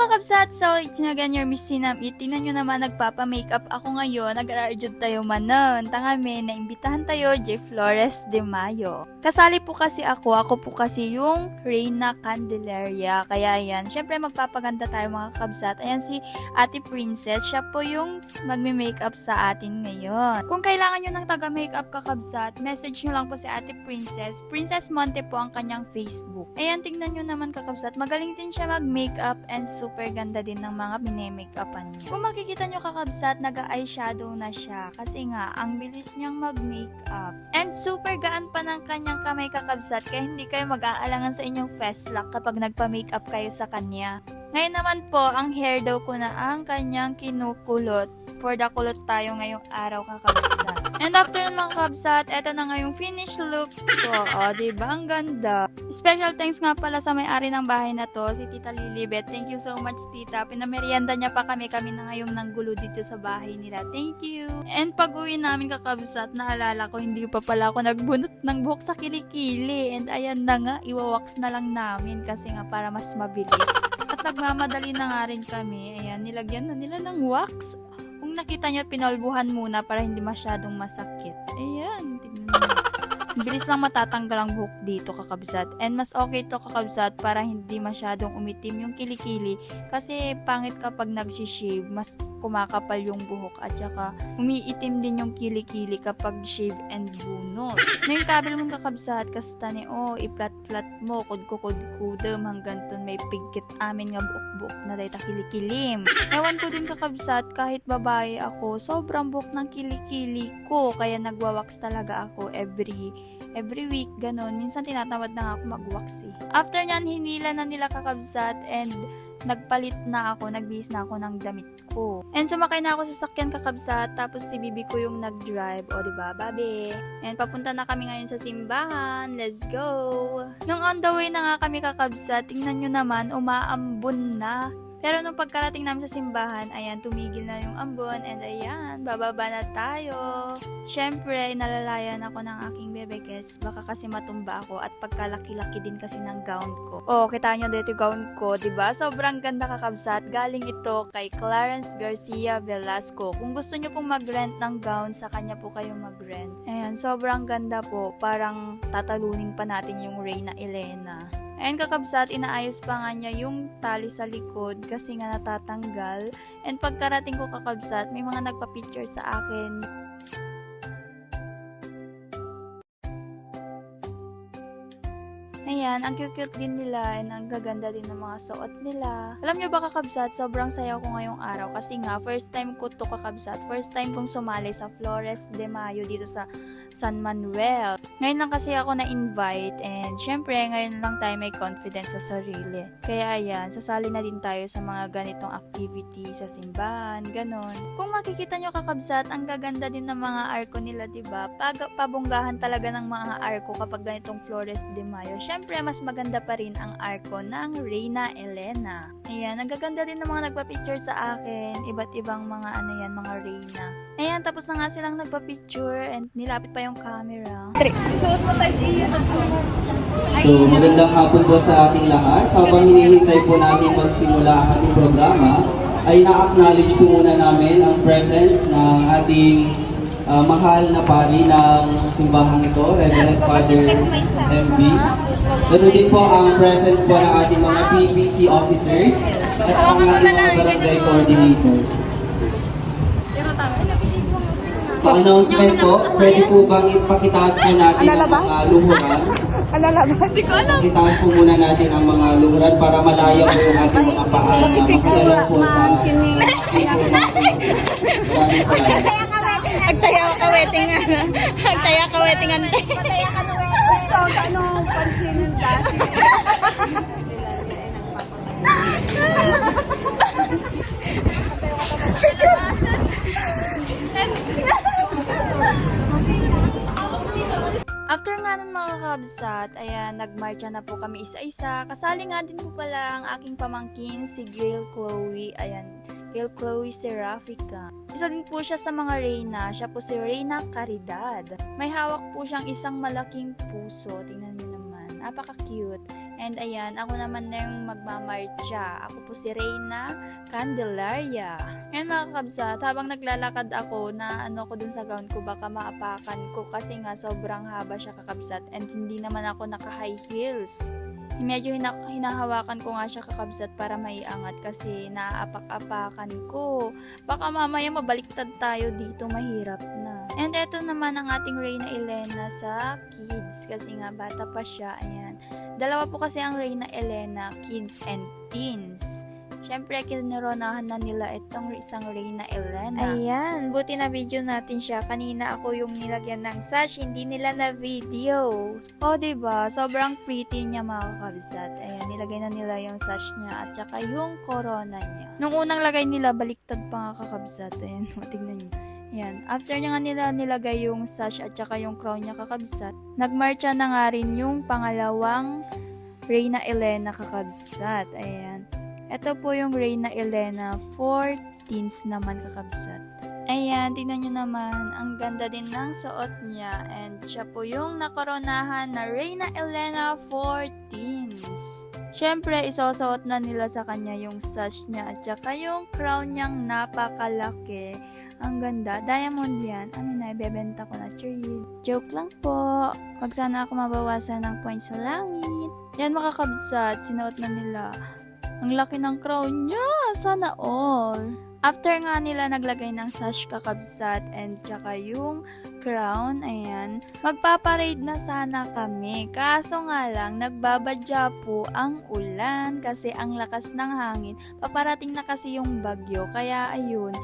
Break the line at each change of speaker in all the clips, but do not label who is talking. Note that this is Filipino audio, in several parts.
kakabsat! So, it's me again, your Miss Sinam. Tingnan nyo naman, nagpapa-makeup ako ngayon. Nag-arjud tayo manon. Tangami, naimbitahan tayo, J. Flores de Mayo. Kasali po kasi ako po kasi yung Reyna Candelaria. Kaya yan, syempre magpapaganda tayo mga kakabsat. Ayan si Ate Princess, siya po yung magme-makeup sa atin ngayon. Kung kailangan nyo ng taga-makeup kakabsat, message nyo lang po si Ate Princess. Princess Monte po ang kanyang Facebook. Ayan, tingnan nyo naman kakabsat, magaling din siya mag-makeup and super ganda din ng mga bine-makeupan niya. Kung makikita nyo kakabsat, nag-eyeshadow na siya kasi nga, ang bilis niyang mag-makeup. And super gaan pa ng kanyang kamay kakabsat kaya hindi kayo mag-aalangan sa inyong face lock kapag nagpa-makeup kayo sa kanya. Ngayon naman po, ang hair daw ko na ang kanyang kinukulot. For the kulot tayo ngayong araw kakabsat. And after ng mga kakabsat, eto na nga yung finish look ko. O, diba? Ang ganda. Special thanks nga pala sa may-ari ng bahay na to, si Tita Lilibet. Thank you so much, Tita. Pinamerienda niya pa kami na ngayong nanggulo dito sa bahay nila. Thank you. And pag-uwi namin kakabsat, naalala ko, hindi pa pala ako nagbunot ng buhok sa kilikili. And ayan na nga, iwawax na lang namin kasi nga para mas mabilis. At nagmamadali na nga rin kami. Ayan, nilagyan na nila ng wax. Kung nakita niyo, pinolbuhan muna para hindi masyadong masakit. Ayan, tingnan niyo. Bilis lang matatanggal ang buhok dito kakabsat. And mas okay to kakabsat para hindi masyadong umitim yung kilikili. Kasi pangit kapag nag-shave, mas kumakapal yung buhok at saka umiitim din yung kilikili kapag shave and bunot. Ngayon kabel mong kakabsat, kasta ni iplat-plat mo, kudkudem hanggang ton may pigkit amin nga buhok-buhok na dahil kilikilim. Ewan ko din kakabsat, kahit babae ako, sobrang buhok ng kilikili ko. Kaya nagwawax talaga ako every week, ganon. Minsan tinatamad na nga ako mag-wax eh. After nyan, hinila na nila kakabsat and nagpalit na ako, nagbihis na ako ng damit ko. And sumakay na ako sa sakyan kakabsat, tapos si bibi ko yung nag-drive. O diba, babe? And papunta na kami ngayon sa simbahan. Let's go! Nung on the way na nga kami kakabsat, tingnan nyo naman, umaambon na. Pero nung pagkarating namin sa simbahan, ayan, tumigil na yung ambon and ayan, bababa na tayo. Syempre, nalalayan ako ng aking bebe guys. Baka kasi matumba ako at pagkalaki-laki din kasi ng gown ko. Oh, kita nyo dito yung gown ko, diba? Sobrang ganda kakabsat. Galing ito kay Clarence Garcia Velasco. Kung gusto nyo pong mag-rent ng gown, sa kanya po kayo mag-rent. Ayan, sobrang ganda po. Parang tatalunin pa natin yung Reyna Elena. And kakabsat, inaayos pa nga niya yung tali sa likod kasi nga natatanggal. And pagkarating ko kakabsat, may mga nagpa-picture sa akin. Ayan, ang cute-cute din nila and ang gaganda din ng mga suot nila. Alam nyo ba kakabsat, sobrang saya ko ngayong araw kasi nga first time ko to kakabsat. First time kong sumali sa Flores de Mayo dito sa San Manuel. Ngayon lang kasi ako na-invite and syempre ngayon lang tayo may confidence sa sarili. Kaya ayan, sasali na din tayo sa mga ganitong activity sa simbahan, ganon. Kung makikita nyo kakabsat, ang gaganda din ng mga arko nila, diba? Pabonggahan talaga ng mga arko kapag ganitong Flores de Mayo. Syempre, mas maganda pa rin ang arko ng Reyna Elena. Ayan, nagaganda din ng mga nagpa-picture sa akin. Iba't ibang mga mga Reyna. Ayan, tapos na nga silang nagpa-picture and nilapit pa yung camera.
So, magandang hapon po sa ating lahat. Habang hinihintay po natin magsimula ang ating programa, ay na-acknowledge po muna namin ang presence ng ating mahal na pari ng simbahang ito, Reverend Father MB. Ganoon din po ang presence po ng ating mga PPC officers at ang ating mga barangay coordinators. Pa-announcement po, pwede po bang ipakitaas po natin ang mga luhuran? Pakitaas po muna natin ang mga luhuran para malaya po yung ating mga paan na makilala po sa people natin. Maraming salamat.
Agtaya ka wedding Agtaya ka wedding ante.
Pataya ka nung ito. Anong pansinin dati?
After nga nun mga kakabsat, ayan, nagmarcha na po kami isa-isa. Kasali nga din po pala ang aking pamangkin, si Gail Chloe. Ayan, Gail Chloe Serafica. Isa din po siya sa mga Reyna. Siya po si Reyna Caridad. May hawak po siyang isang malaking puso. Tingnan niyo naman. Napaka-cute. And ayan, ako naman na yung magmamarcha. Ako po si Reyna Candelaria. Ngayon mga kakabsat, habang naglalakad ako na ano ko dun sa gown ko, baka maapakan ko kasi nga sobrang haba siya kakabsat and hindi naman ako naka-high heels. Medyo hinahawakan ko nga siya kakabsat para maiangat kasi naaapak-apakan ko. Baka mamaya mabaliktad tayo dito, mahirap na. And eto naman ang ating Reyna Elena sa kids kasi nga bata pa siya. Ayan. Dalawa po kasi ang Reyna Elena, kids and teens. Siyempre, kinoronahan na nila itong isang Reyna Elena. Ayan, buti na video natin siya. Kanina ako yung nilagyan ng sash, hindi nila na video. O, diba? Sobrang pretty niya mga kakabsat. Ayan, nilagay na nila yung sash niya at saka yung corona niya. Nung unang lagay nila, baliktad pa nga kakabsat. Ayan, tignan niyo. Ayan, after niya nga nila nilagay yung sash at saka yung crown niya kakabsat, nagmarcha na nga rin yung pangalawang Reyna Elena kakabsat. Ayan. Ito po yung Reyna Elena 14s naman kakabsat. Ayan, tingnan nyo naman. Ang ganda din ng suot niya. And siya po yung nakoronahan na Reyna Elena 14s. Siyempre, isusuot na nila sa kanya yung sash niya at saka yung crown niyang napakalaki. Ang ganda. Diamond yan. Amin na, ibebenta ko na. Cheers. Joke lang po. Wag sana ako mabawasan ng points sa langit. Yan makakabsat. Sinuot na nila. Ang laki ng crown niya. Sana all. After nga nila naglagay ng sash kakabsat and tsaka yung crown, ayan, magpaparade na sana kami. Kaso nga lang, nagbabadya po ang ulan kasi ang lakas ng hangin. Paparating na kasi yung bagyo. Kaya ayun,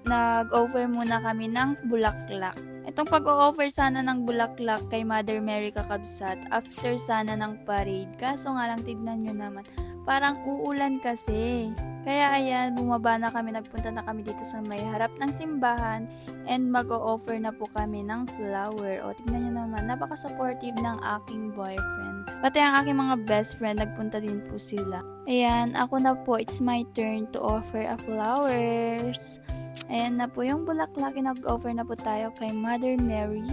nag-offer muna kami ng bulaklak. Itong pag-o-offer sana ng bulaklak kay Mother Mary kakabsat after sana ng parade. Kaso nga lang, tignan nyo naman. Parang uulan kasi. Kaya ayan, bumaba na kami, nagpunta na kami dito sa may harap ng simbahan and mag-o-offer na po kami ng flower. O, tignan nyo naman, napaka-supportive ng aking boyfriend. Pati ang aking mga best friend, nagpunta din po sila. Ayan, ako na po, it's my turn to offer a flowers. Ayan na po yung bulaklak, nag-offer na po tayo kay Mother Mary.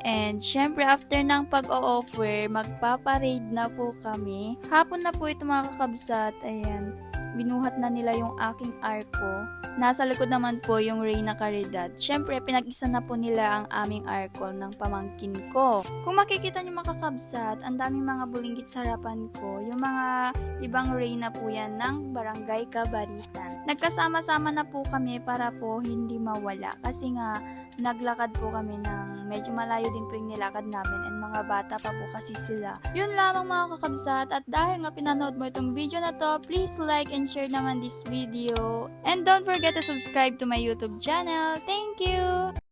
And syempre after ng pag-o-offer, magpaparade na po kami. Hapon na po ito mga kakabsat. Ayan, binuhat na nila yung aking arko. Nasa likod naman po yung Reyna Caridad. Syempre, pinag-isa na po nila ang aming arko ng pamangkin ko. Kung makikita nyo mga kakabsat, ang daming mga bulinggit sa harapan ko. Yung mga ibang Reyna po yan ng Barangay Kabaritan. Nagkasama-sama na po kami para po hindi mawala. Kasi nga, naglakad po kami ng medyo malayo din po yung nilakad namin and mga bata pa po kasi sila. Yun lamang mga kakabsat, at dahil nga pinanood mo itong video na to, please like and share naman this video. And don't forget to subscribe to my YouTube channel. Thank you!